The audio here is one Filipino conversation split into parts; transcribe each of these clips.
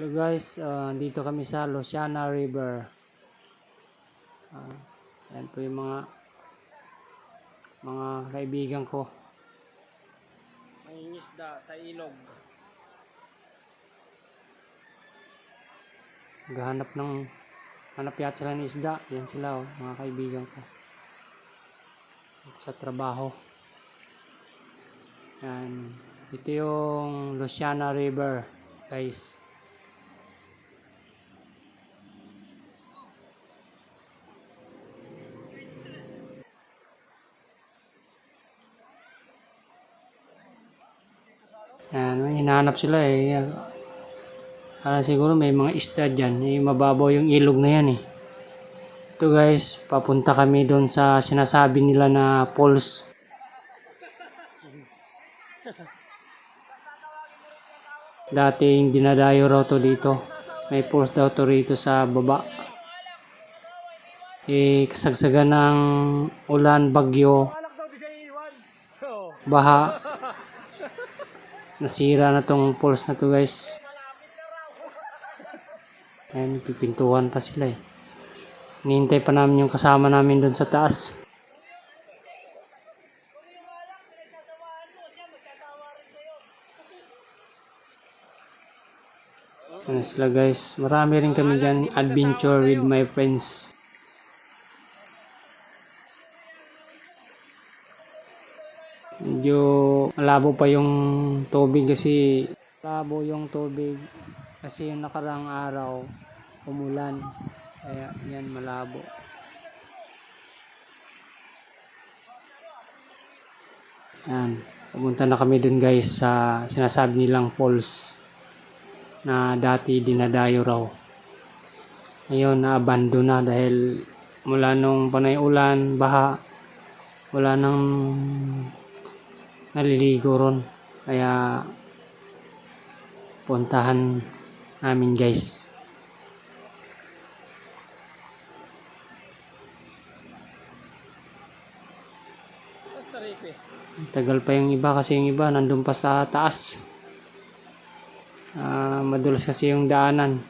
Hello guys, dito kami sa Luciana River. Yan po yung mga kaibigan ko. Mangingisda sa ilog. Hanap yata sila ng isda. Yan sila mga kaibigan ko. Sa trabaho. Yan. Ito yung Luciana River, guys. Yan, may hinahanap sila eh. Siguro may mga isda dyan. Mababaw yung ilog na yan eh. Ito guys, papunta kami doon sa sinasabi nila na falls. Dating dinadayo raw to dito. May falls daw to rito sa baba. Kasagsagan ng ulan, bagyo, baha. Nasira na tong falls na to guys. Ayan, pipintuhan pa sila eh. Hinihintay pa namin yung kasama namin doon sa taas. Ayan sila guys. Marami rin kami dyan. Adventure with my friends. Medyo malabo pa yung tubig kasi yung nakarang araw umulan. Kaya yan malabo. Yan. Pumunta na kami dun guys sa sinasabi nilang falls na dati dinadayo raw. Ngayon na-abandon na dahil mula nung panay ulan, baha, wala nang naliligo ron. Kaya puntahan namin guys. Tagal pa yung iba kasi yung iba nandun pa sa taas. Madulas kasi yung daanan.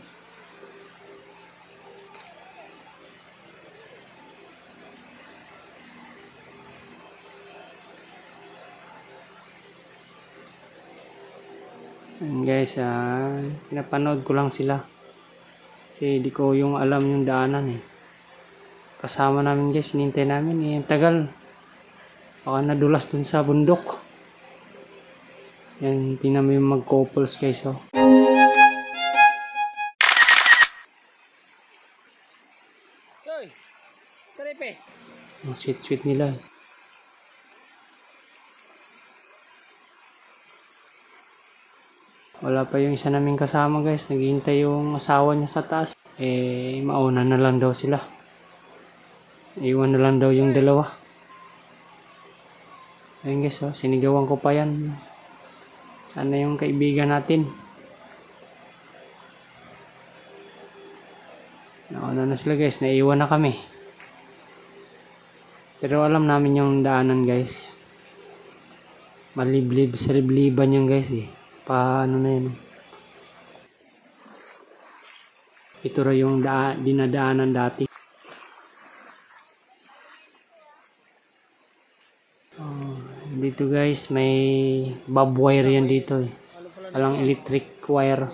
And guys, pinapanood ko lang sila kasi di ko yung alam yung daanan eh. Kasama namin guys, hinintay namin eh. Tagal, baka nadulas dun sa bundok. Yan, tingnan mo yung mag-couples guys oh. Ang sweet nila eh. Wala pa yung isa naming kasama guys. Naghihintay yung asawa niya sa taas. Mauna na lang daw sila. Iwan na lang daw yung dalawa. Ayun guys, sinigawan ko pa yan. Sana yung kaibigan natin. Nauna na sila guys. Naiwan na kami. Pero alam namin yung daanan guys. Maliblib sa libliban yan guys eh. Paano na yun? Ito raw yung dinadaanan dati. Dito guys, may bob wire yan dito eh. Walang electric wire.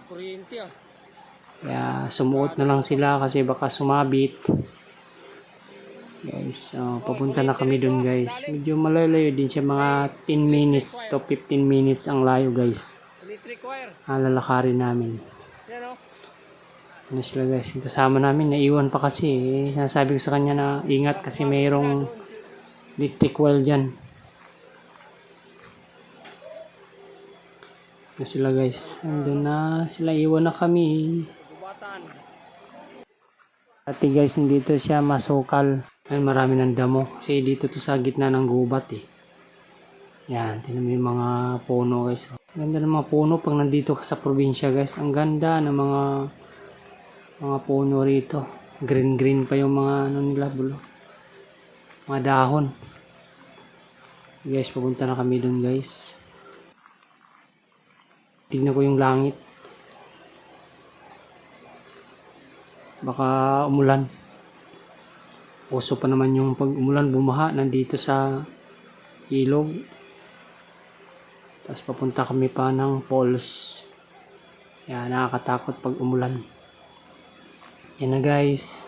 Kaya sumuot na lang sila kasi baka sumabit. Guys, papunta na kami dun guys. Medyo malayo din siya, mga 10 minutes to 15 minutes ang layo guys. Lalakarin namin. Ano sila guys, yung kasama namin naiwan pa kasi eh. Sinasabi ko sa kanya na ingat kasi mayroong electric wire dyan. Ano sila guys, andun na sila, iwan na kami. Dati guys, dito siya masukal. Ay, marami ng damo kasi dito to sa gitna ng gubat eh. Yan, tingnan mo yung mga puno guys. Ang ganda ng mga puno pag nandito ka sa probinsya guys. Ang ganda ng mga puno rito. Green pa yung mga ano nila, mga dahon. Guys, pupunta na kami dun guys. Tignan ko yung langit. baka umulan. Uso pa naman yung pag umulan, bumaha nandito sa ilog. Tapos papunta kami pa ng falls. Yan, nakakatakot pag umulan. Yan na guys.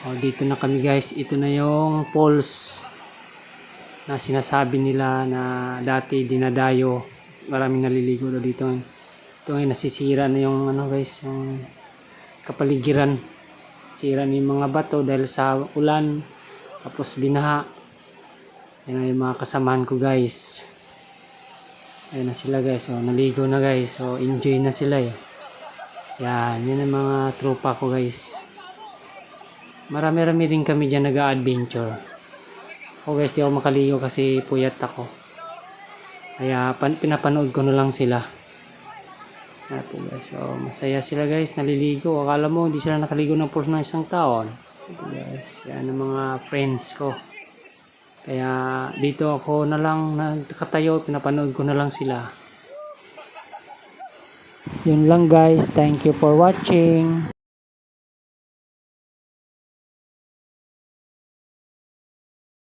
O, dito na kami guys. Ito na yung falls na sinasabi nila na dati dinadayo. Maraming naliligo dito. Ito ngayon nasisira na yung ano guys, yung kapaligiran. Sira na yung mga bato dahil sa ulan. Tapos binaha. Yan na yung mga kasamahan ko guys. Ayan na sila guys. So, naligo na guys. So, enjoy na sila eh. Yan. Yan ang mga tropa ko guys. Marami-rami din kami dyan nag-a-adventure. Ako guys, di ako makaligo kasi puyat ako. Kaya pinapanood ko na lang sila. Ito guys. So, masaya sila guys. Naliligo. Akala mo hindi sila nakaligo ng pulse ng isang taon. Ito guys. Yan ang mga friends ko. Kaya dito ako na lang nakatayo, pinapanood ko na lang sila. Yun lang guys, thank you for watching.